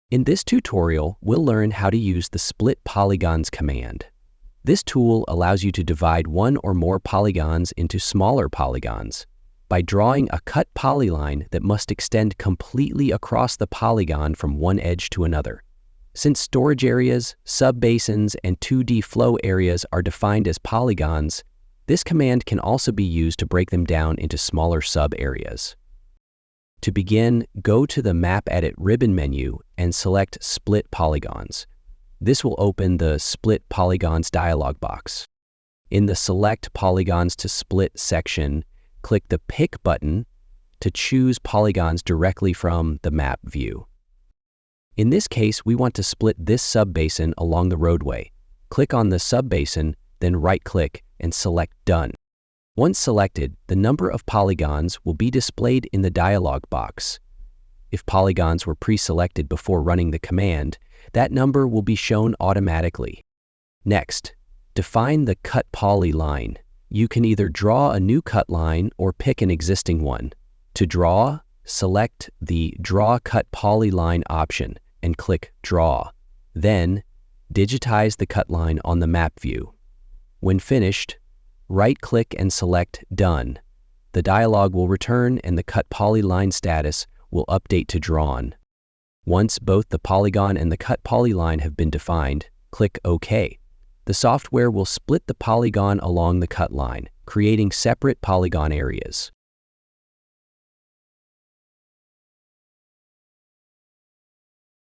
In this tutorial, we'll learn how to use the Split Polygons command. This tool allows you to divide one or more polygons into smaller polygons by drawing a cut polyline that must extend completely across the polygon from one edge to another. Since storage areas, subbasins, and 2D flow areas are defined as polygons, this command can also be used to break them down into smaller sub-areas. To begin, go to the Map Edit ribbon menu and select Split Polygons. This will open the Split Polygons dialog box. In the Select Polygons to Split section, click the Pick button to choose polygons directly from the map view. In this case, we want to split this subbasin along the roadway. Click on the subbasin, then right-click and select Done. Once selected, the number of polygons will be displayed in the dialog box. If polygons were pre-selected before running the command, that number will be shown automatically. Next, define the cut poly line. You can either draw a new cut line or pick an existing one. To draw, select the Draw Cut Polyline option and click Draw. Then, digitize the cut line on the map view. When finished, right-click and select Done. The dialog will return and the cut polyline status will update to Drawn. Once both the polygon and the cut polyline have been defined, click OK. The software will split the polygon along the cut line, creating separate polygon areas.